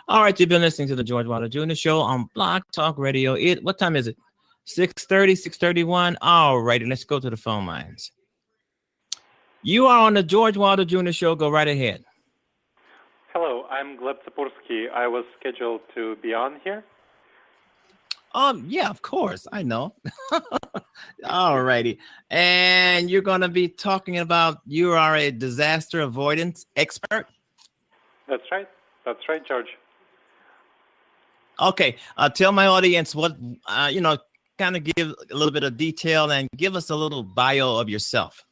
All right, you've been listening to the George Wilder Jr. Show on Blog Talk Radio. What time is it? 6:30, 6:31. All righty, let's go to the phone lines. You are on the George Wilder Jr. Show. Go right ahead. Hello, I'm Gleb Tsipursky. I was scheduled to be on here. Yeah, of course. I know. All righty. And you're going to be talking about you are a disaster avoidance expert. That's right. That's right, George. Okay. Tell my audience what, kind of give a little bit of detail and give us a little bio of yourself.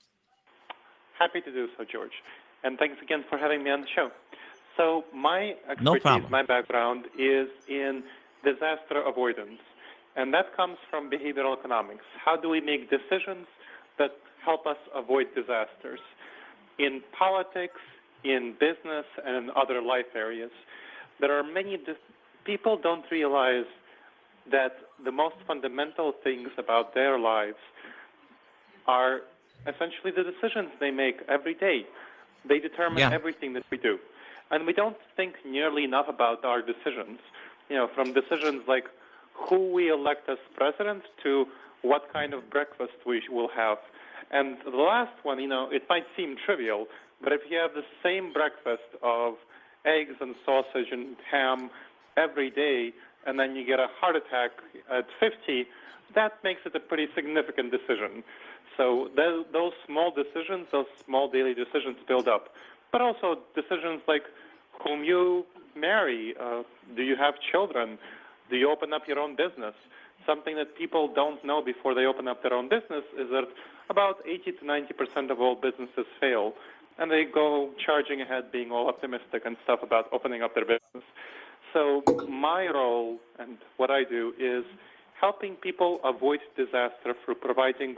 Happy to do so, George. And thanks again for having me on the show. So my expertise, No problem. my background is in disaster avoidance. And that comes from behavioral economics. How do we make decisions that help us avoid disasters in politics, in business, and in other life areas? There are many people don't realize that the most fundamental things about their lives are essentially the decisions they make every day. They determine everything that we do. And we don't think nearly enough about our decisions, from decisions like who we elect as president to what kind of breakfast we will have. And the last one, it might seem trivial, but if you have the same breakfast of eggs and sausage and ham every day, and then you get a heart attack at 50, that makes it a pretty significant decision. So those small decisions, those small daily decisions build up. But also decisions like whom you marry, do you have children, do you open up your own business? Something that people don't know before they open up their own business is that about 80 to 90% of all businesses fail, and they go charging ahead being all optimistic and stuff about opening up their business. So my role and what I do is helping people avoid disaster through providing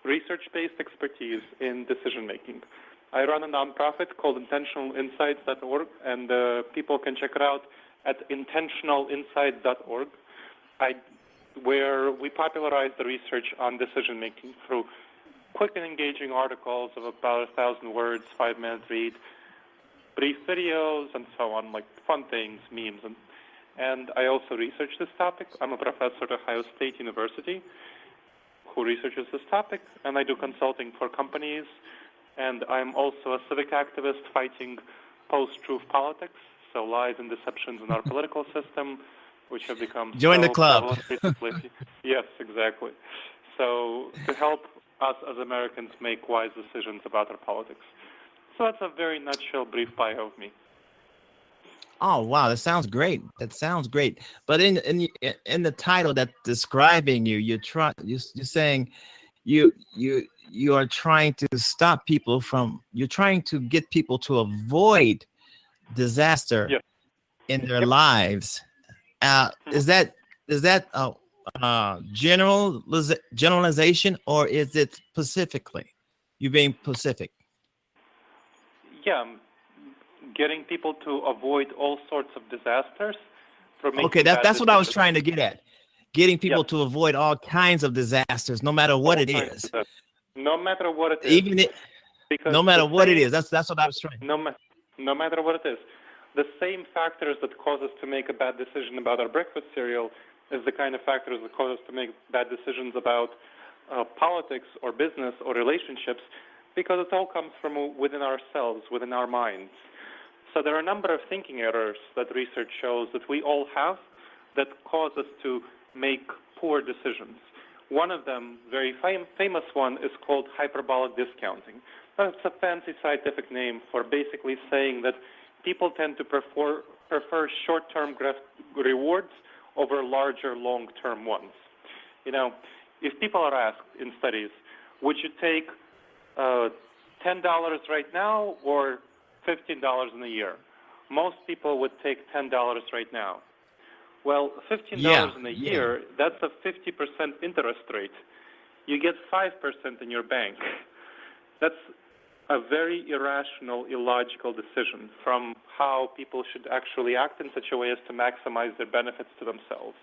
research-based expertise in decision-making. I run a nonprofit called intentionalinsights.org, and people can check it out at intentionalinsights.org, where we popularize the research on decision-making through quick and engaging articles of about 1,000 words, 5-minute read, brief videos, and so on, like fun things, memes. And I also research this topic. I'm a professor at Ohio State University who researches this topic, and I do consulting for companies. And I'm also a civic activist fighting post-truth politics, so lies and deceptions in our political system, which have become Join the club. Recently. Yes, exactly. So to help us as Americans make wise decisions about our politics. So that's a very nutshell, brief bio of me. Oh wow, that sounds great. That sounds great. But in the title that's describing you, you're saying you are trying to stop people from. You're trying to get people to avoid disaster in their lives. Is that generalization, or is it specifically? You being specific? Yeah, getting people to avoid all sorts of disasters. Okay, that's what I was trying to get at. Getting people to avoid all kinds of disasters, no matter what it is. No matter what it is. No matter what it is. That's what I was trying. No matter what it is. The same factors that cause us to make a bad decision about our breakfast cereal is the kind of factors that cause us to make bad decisions about politics or business or relationships, because it all comes from within ourselves, within our minds. So there are a number of thinking errors that research shows that we all have that cause us to make poor decisions. One of them, very famous one, is called hyperbolic discounting. That's a fancy scientific name for basically saying that people tend to prefer short-term rewards over larger, long-term ones. If people are asked in studies, would you take $10 right now or $15 in a year? Most people would take $10 right now. Well, $15 in a year, that's a 50% interest rate. You get 5% in your bank. That's a very irrational, illogical decision from how people should actually act in such a way as to maximize their benefits to themselves.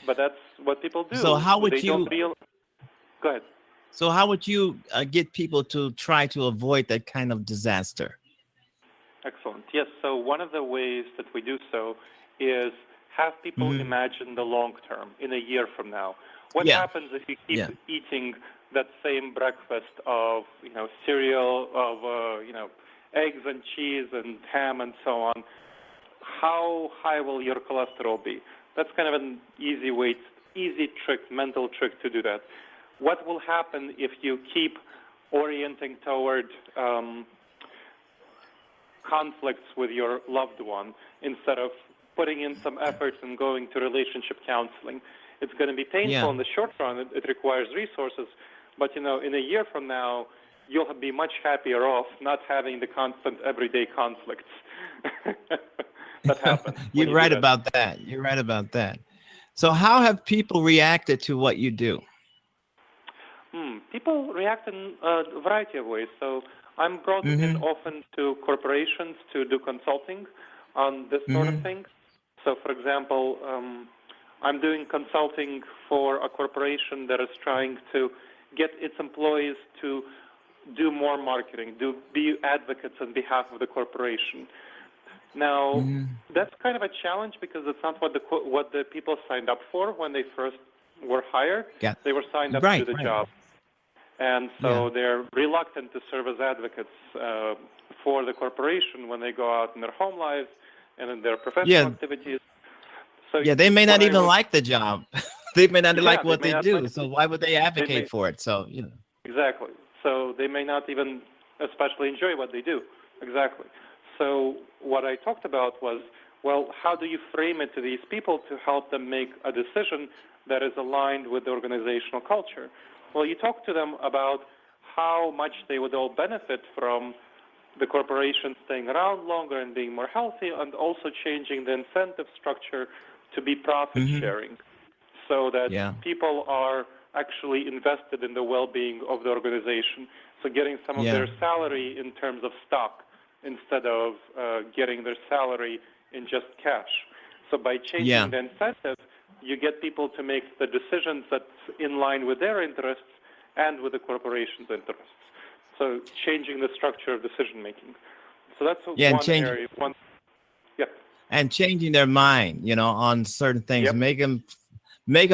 But that's what people do. So how would Go ahead. So how would you get people to try to avoid that kind of disaster? Excellent. Yes, so one of the ways that we do so is have people imagine the long term in a year from now. What Yeah. happens if you keep Yeah. eating that same breakfast of, cereal, of, eggs and cheese and ham and so on? How high will your cholesterol be? That's kind of an easy trick, mental trick to do that. What will happen if you keep orienting toward conflicts with your loved one instead of putting in some efforts and going to relationship counseling? It's going to be painful in the short run. It requires resources. But, in a year from now, you'll be much happier off not having the constant everyday conflicts that happen. You're right about that. You're right about that. So how have people reacted to what you do? People react in a variety of ways. So I'm brought in often to corporations to do consulting on this sort of thing. So, for example, I'm doing consulting for a corporation that is trying to get its employees to do more marketing, be advocates on behalf of the corporation. Now, that's kind of a challenge because it's not what the people signed up for when they first were hired. Yeah. They were signed up to do the job. And so they're reluctant to serve as advocates for the corporation when they go out in their home lives and in their professional activities. So they may not even like the job. They may not like what they do. Like so why would they advocate for it? So, Exactly. So they may not even especially enjoy what they do. Exactly. So what I talked about was, well, how do you frame it to these people to help them make a decision that is aligned with the organizational culture? Well, you talk to them about how much they would all benefit from the corporation staying around longer and being more healthy, and also changing the incentive structure to be profit sharing, so that people are actually invested in the well-being of the organization. So getting some of their salary in terms of stock instead of getting their salary in just cash. So by changing the incentive, you get people to make the decisions that's in line with their interests and with the corporation's interests. So changing the structure of decision-making. So that's one area. And changing their mind, on certain things, make them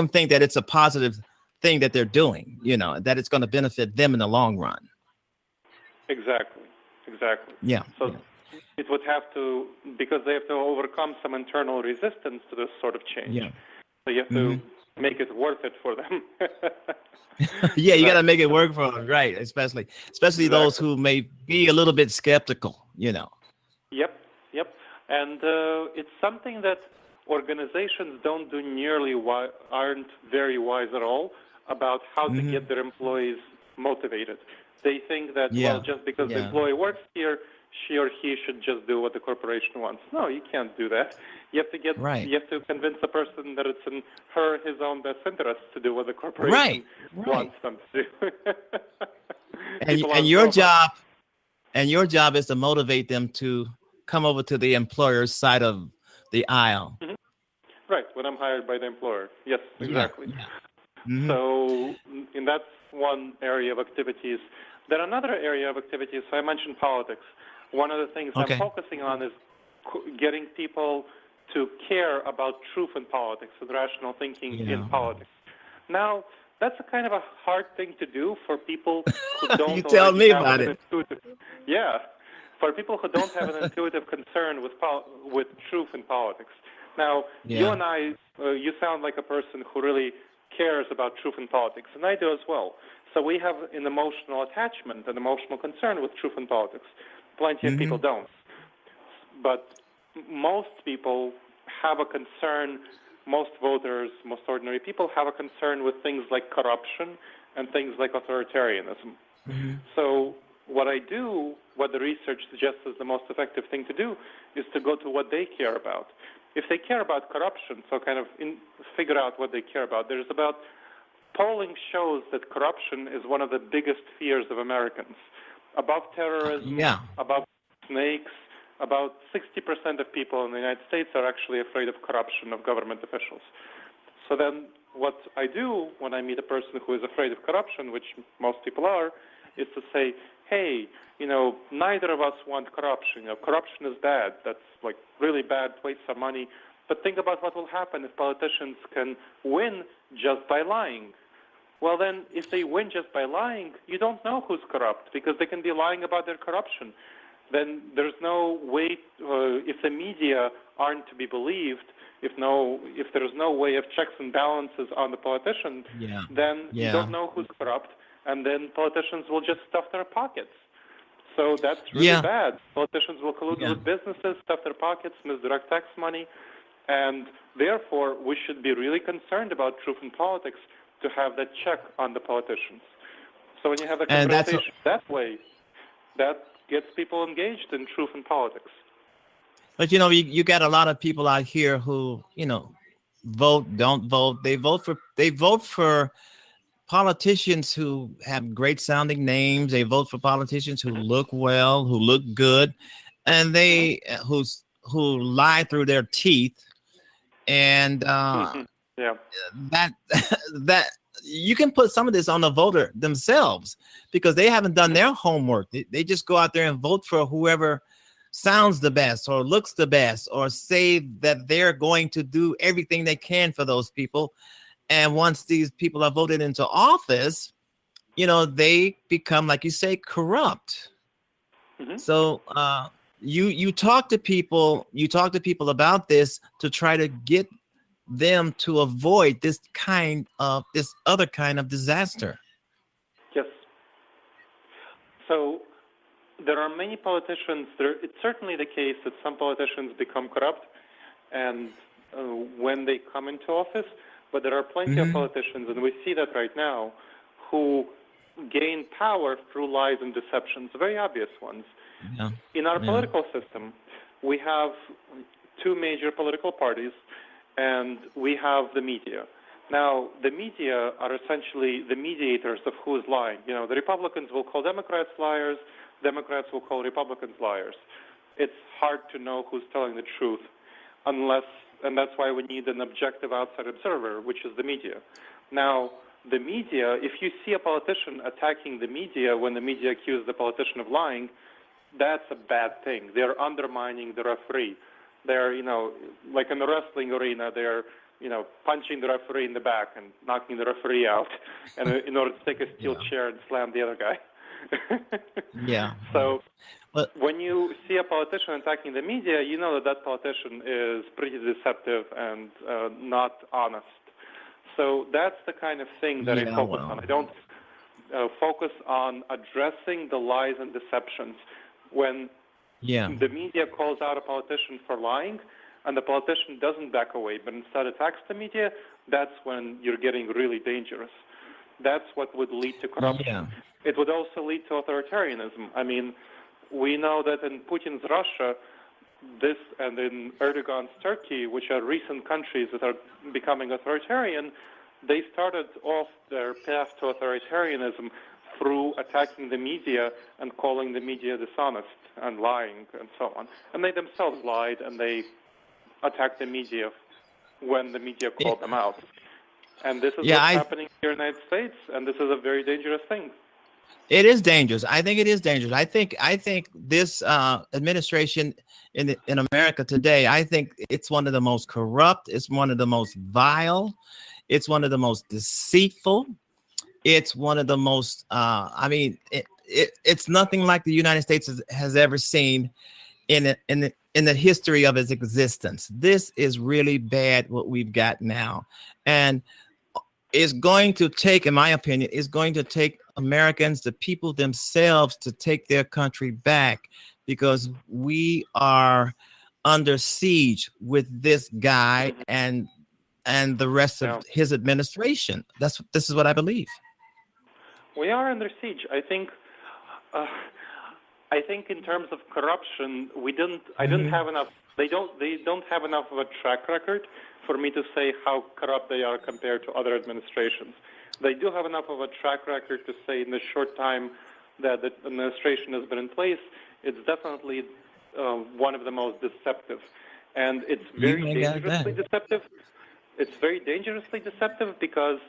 think that it's a positive thing that they're doing, that it's going to benefit them in the long run. Exactly. Yeah. So it would have to, because they have to overcome some internal resistance to this sort of change. Yeah. So you have to make it worth it for them. You got to make it work for them, right? Especially those who may be a little bit skeptical, Yep. And it's something that organizations don't do aren't very wise at all about how to get their employees motivated. They think that, just because the employee works here, she or he should just do what the corporation wants. No, you can't do that. You have to you have to convince the person that it's in his own best interest to do what the corporation wants them to do. and your job is to motivate them to come over to the employer's side of the aisle. Right, when I'm hired by the employer. Yes, exactly. So that's one area of activities. Then another area of activities, so I mentioned politics. One of the things I'm focusing on is getting people to care about truth in politics and rational thinking in politics. Now, that's a kind of a hard thing to do for people who don't you tell me about it. For people who don't have an intuitive concern with truth in politics. Now, you and I, you sound like a person who really cares about truth in politics, and I do as well. So we have an emotional attachment, an emotional concern with truth in politics. Plenty of people don't. But most people have a concern, most voters, most ordinary people have a concern with things like corruption and things like authoritarianism. So what the research suggests is the most effective thing to do is to go to what they care about. If they care about corruption, so kind of figure out what they care about. Polling shows that corruption is one of the biggest fears of Americans. Above terrorism, above snakes, about 60% of people in the United States are actually afraid of corruption of government officials. So then what I do when I meet a person who is afraid of corruption, which most people are, is to say, hey, neither of us want corruption. Corruption is bad. That's like really bad, waste of money. But think about what will happen if politicians can win just by lying. Well, then, if they win just by lying, you don't know who's corrupt because they can be lying about their corruption. Then there's no way, if the media aren't to be believed, if there's no way of checks and balances on the politician, then you don't know who's corrupt, and then politicians will just stuff their pockets. So that's really bad. Politicians will collude with businesses, stuff their pockets, misdirect tax money, and therefore we should be really concerned about truth in politics to have that check on the politicians. So when you have a conversation that way, that gets people engaged in truth in politics. But you got a lot of people out here who vote, don't vote. They vote for politicians who have great sounding names. They vote for politicians who look well, who look good, and they who lie through their teeth. And that you can put some of this on the voter themselves because they haven't done their homework. They just go out there and vote for whoever sounds the best or looks the best or say that they're going to do everything they can for those people. And once these people are voted into office, they become, like you say, corrupt. So you talk to people about this to try to get them to avoid this other kind of disaster. Yes. So there are many politicians. It's certainly the case that some politicians become corrupt, and when they come into office, but there are plenty of politicians, and we see that right now, who gain power through lies and deceptions, very obvious ones. In our political system, we have two major political parties, and we have the media. Now, the media are essentially the mediators of who is lying. The Republicans will call Democrats liars, Democrats will call Republicans liars. It's hard to know who's telling the truth and that's why we need an objective outside observer, which is the media. Now, the media, if you see a politician attacking the media when the media accuse the politician of lying, that's a bad thing. They're undermining the referee. They're, like in the wrestling arena, they're, punching the referee in the back and knocking the referee out and in order to take a steel chair and slam the other guy. So when you see a politician attacking the media, you know that politician is pretty deceptive and not honest. So that's the kind of thing that I focus on. I don't focus on addressing the lies and deceptions. When the media calls out a politician for lying and the politician doesn't back away but instead attacks the media, that's when you're getting really dangerous. That's what would lead to corruption. It would also lead to authoritarianism. I mean, we know that in Putin's Russia, and in Erdogan's Turkey, which are recent countries that are becoming authoritarian, they started off their path to authoritarianism through attacking the media and calling the media dishonest and lying and so on. And they themselves lied and they attacked the media when the media called them out. And this is what's happening here in the United States, and this is a very dangerous thing. It is dangerous. I think it is dangerous. I think this administration in America today, I think it's one of the most corrupt. It's one of the most vile. It's one of the most deceitful. It's one of the most. It's nothing like the United States has ever seen in the history of its existence. This is really bad what we've got now, and it's going to take, in my opinion, it's going to take Americans, the people themselves, to take their country back, because we are under siege with this guy and the rest of his administration. This is what I believe. We are under siege. I think in terms of corruption, I didn't have enough. They don't have enough of a track record for me to say how corrupt they are compared to other administrations. They do have enough of a track record to say in the short time that the administration has been in place, it's definitely one of the most deceptive. And it's very dangerously deceptive. It's very dangerously deceptive because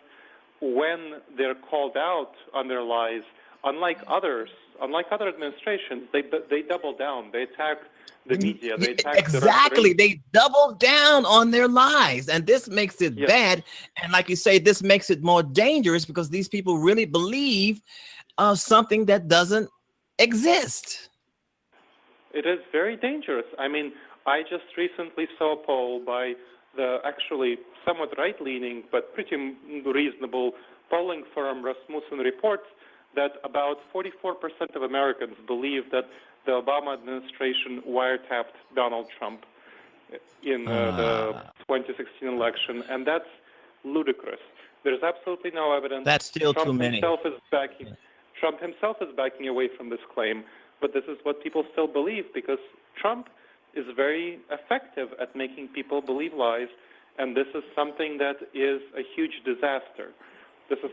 when they're called out on their lies, unlike other administrations, they double down. They attack the media. They attack exactly. the They double down on their lies, and this makes it bad. And like you say, this makes it more dangerous because these people really believe something that doesn't exist. It is very dangerous. I mean, I just recently saw a poll by the actually somewhat right-leaning but pretty reasonable polling firm Rasmussen reports that about 44% of Americans believe that the Obama administration wiretapped Donald Trump in the 2016 election, and that's ludicrous. There's absolutely no evidence. That's still Trump too many. Trump himself is backing away from this claim, but this is what people still believe because Trump is very effective at making people believe lies, and this is something that is a huge disaster. This is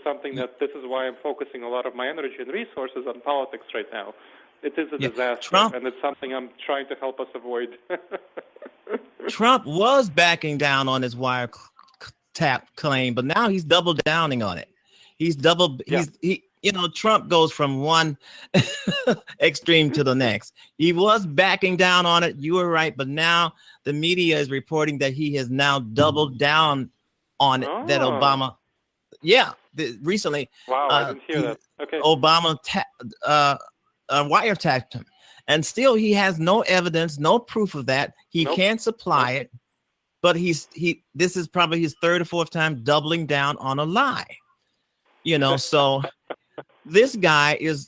why I'm focusing a lot of my energy and resources on politics right now. It is a disaster, and it's something I'm trying to help us avoid. Trump was backing down on his wiretap claim, but now he's double downing on it. Trump goes from one extreme to the next. He was backing down on it. You were right, but now the media is reporting that he has now doubled down on it. That Obama, recently. Wow, I didn't hear that. Okay. Obama wiretapped him, and still he has no evidence, no proof of that. He can't supply it, but this is probably his third or fourth time doubling down on a lie. So this guy is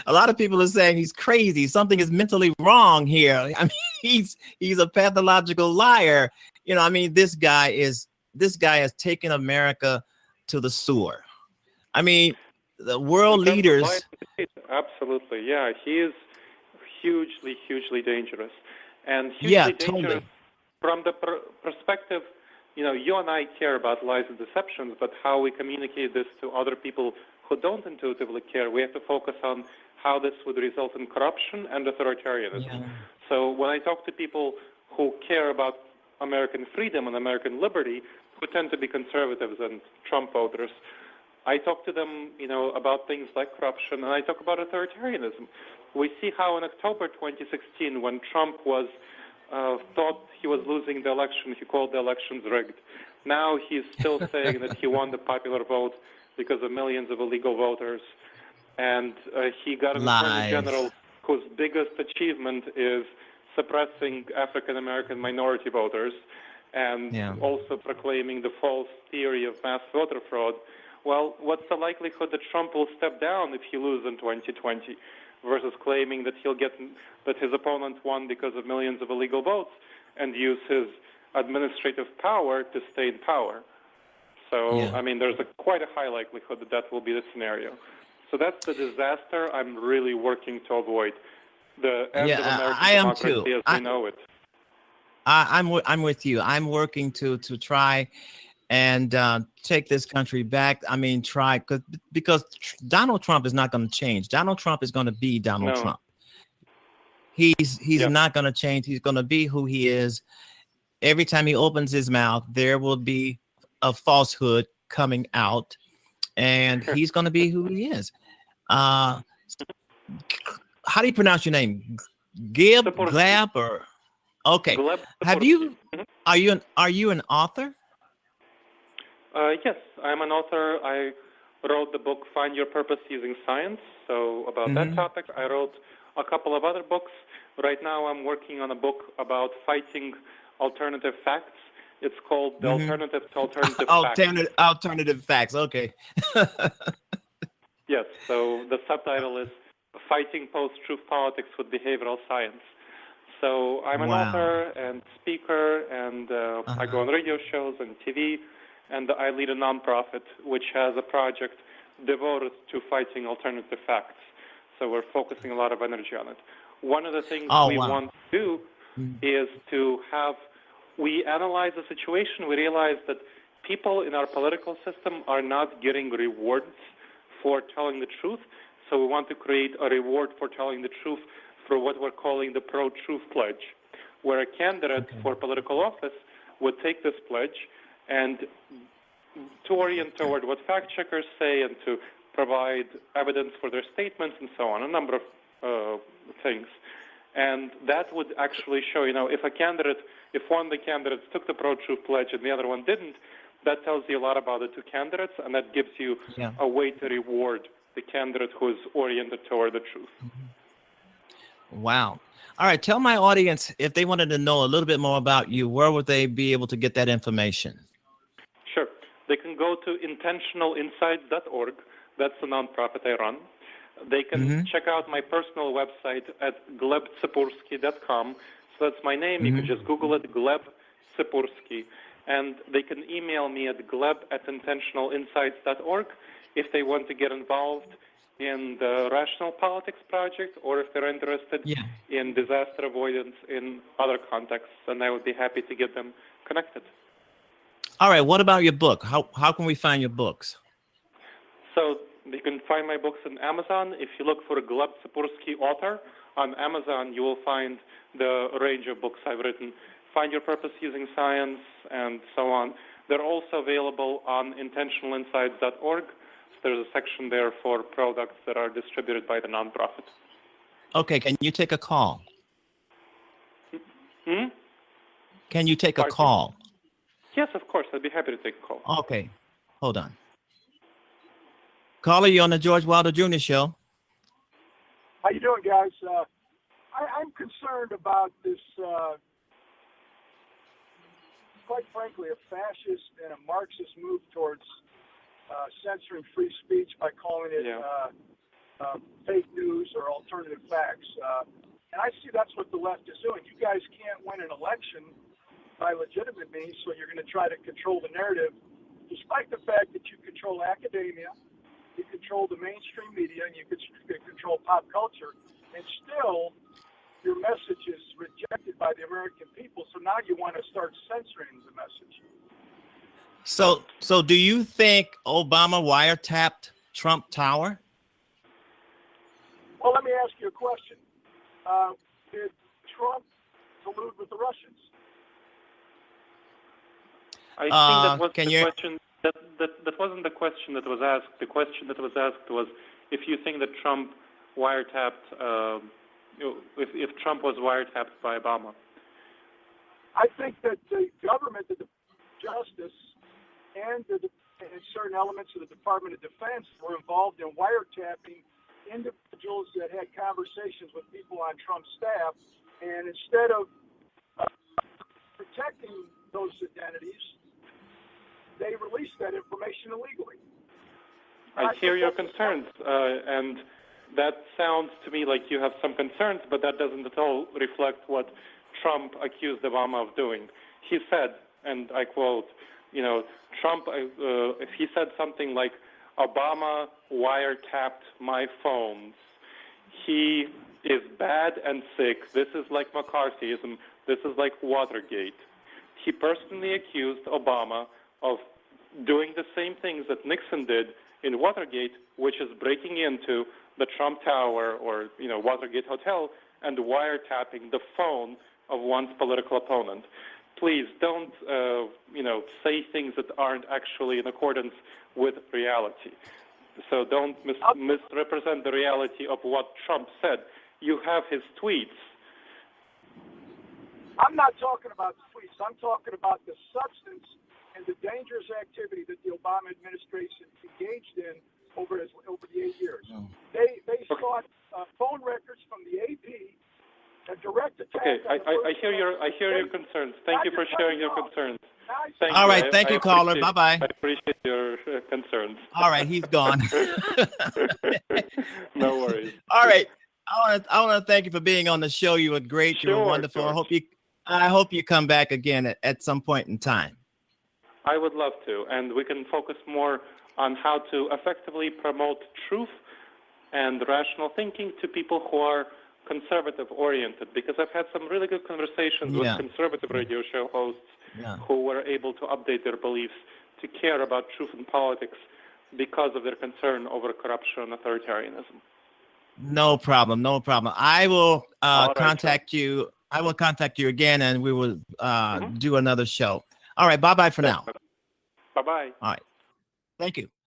a lot of people are saying he's crazy. Something is mentally wrong here. I mean, he's a pathological liar. This guy has taken America to the sewer. I mean, the world leaders. Absolutely, yeah. He is hugely, hugely dangerous, and hugely dangerous totally. From the perspective. You and I care about lies and deceptions, but how we communicate this to other people who don't intuitively care, we have to focus on how this would result in corruption and authoritarianism. Yeah. So when I talk to people who care about American freedom and American liberty, who tend to be conservatives and Trump voters, I talk to them, about things like corruption, and I talk about authoritarianism. We see how in October 2016, when Trump was thought he was losing the election, he called the elections rigged. Now he's still saying that he won the popular vote because of millions of illegal voters. And he got an attorney general whose biggest achievement is suppressing African-American minority voters and also proclaiming the false theory of mass voter fraud. Well, what's the likelihood that Trump will step down if he loses in 2020 versus claiming that that his opponent won because of millions of illegal votes and use his administrative power to stay in power? So, there's quite a high likelihood that will be the scenario. So that's the disaster I'm really working to avoid. The end of American democracy as we know it. I'm with you. I'm working to try and take this country back. Because Donald Trump is not going to change. Donald Trump is going to be Donald Trump. He's not going to change. He's going to be who he is. Every time he opens his mouth, there will be a falsehood coming out, and he's going to be who he is. How do you pronounce your name? Gleb or okay? Gleb Have you? Are you an author? Yes, I'm an author. I wrote the book Find Your Purpose Using Science. So about that topic, I wrote a couple of other books. Right now I'm working on a book about fighting alternative facts. It's called The Alternative to Alternative Facts. Alternative facts, okay. Yes, so the subtitle is Fighting Post-Truth Politics with Behavioral Science. So I'm an author and speaker, and I go on radio shows and TV, and I lead a nonprofit which has a project devoted to fighting alternative facts. So we're focusing a lot of energy on it. One of the things we want to do is to we analyze the situation. We realize that people in our political system are not getting rewards for telling the truth. So we want to create a reward for telling the truth for what we're calling the pro-truth pledge, where a candidate for political office would take this pledge and to orient toward what fact checkers say and to provide evidence for their statements, and so on, a number of things. And that would actually show, if one of the candidates took the pro-truth pledge and the other one didn't, that tells you a lot about the two candidates, and that gives you a way to reward the candidate who is oriented toward the truth. Wow. All right. Tell my audience, if they wanted to know a little bit more about you, where would they be able to get that information? Sure. They can go to intentionalinsights.org. That's the nonprofit I run. They can check out my personal website at glebtsipursky.com. So that's my name. You can just Google it, Gleb Tsipursky. And they can email me at gleb@intentionalinsights.org if they want to get involved in the Rational Politics Project, or if they're interested in disaster avoidance in other contexts, and I would be happy to get them connected. All right. What about your book? How can we find your books? So you can find my books on Amazon. If you look for Gleb Tsipursky author on Amazon, you will find the range of books I've written. Find Your Purpose Using Science, and so on. They're also available on intentionalinsights.org. There's a section there for products that are distributed by the nonprofit. Okay, can you take a call? Can you take a call? Yes, of course. I'd be happy to take a call. Okay, hold on. Caller, you on the George Wilder Jr. Show. How you doing, guys? I'm concerned about this, quite frankly, a fascist and a Marxist move towards censoring free speech by calling it fake news or alternative facts. And I see that's what the left is doing. You guys can't win an election by legitimate means, so you're going to try to control the narrative, despite the fact that you control academia, you control the mainstream media, and you control pop culture, and still your message is rejected by the American people. So now you want to start censoring the message. So do you think Obama wiretapped Trump Tower? Well, let me ask you a question. Did Trump collude with the Russians? I think that was the question. That wasn't the question that was asked. The question that was asked was if you think that Trump wiretapped, if Trump was wiretapped by Obama. I think that the government, the Justice, and certain elements of the Department of Defense were involved in wiretapping individuals that had conversations with people on Trump's staff, and instead of protecting those identities, they released that information illegally. I hear your concerns, and that sounds to me like you have some concerns, but that doesn't at all reflect what Trump accused Obama of doing. He said, and I quote, Trump, if he said something like, Obama wiretapped my phones, he is bad and sick, this is like McCarthyism, this is like Watergate. He personally accused Obama of doing the same things that Nixon did in Watergate, which is breaking into the Trump Tower or Watergate Hotel and wiretapping the phone of one's political opponent. Please don't say things that aren't actually in accordance with reality. So don't misrepresent the reality of what Trump said. You have his tweets. I'm not talking about the tweets. I'm talking about the substance and the dangerous activity that the Obama administration engaged in over the 8 years. They sought phone records from the AP, a direct attack. Okay, I hear your concerns. Thank you for sharing your concerns. All right, thank you, caller. Bye-bye. I appreciate your concerns. All right, he's gone. No worries. All right, I want to thank you for being on the show. You were great. You were wonderful. Sure. I hope you come back again at some point in time. I would love to, and we can focus more on how to effectively promote truth and rational thinking to people who are conservative-oriented, because I've had some really good conversations with conservative radio show hosts who were able to update their beliefs to care about truth and politics because of their concern over corruption and authoritarianism. No problem. No problem. I will contact you. I will contact you again, and we will do another show. All right. Bye-bye for now. Bye-bye. All right. Thank you.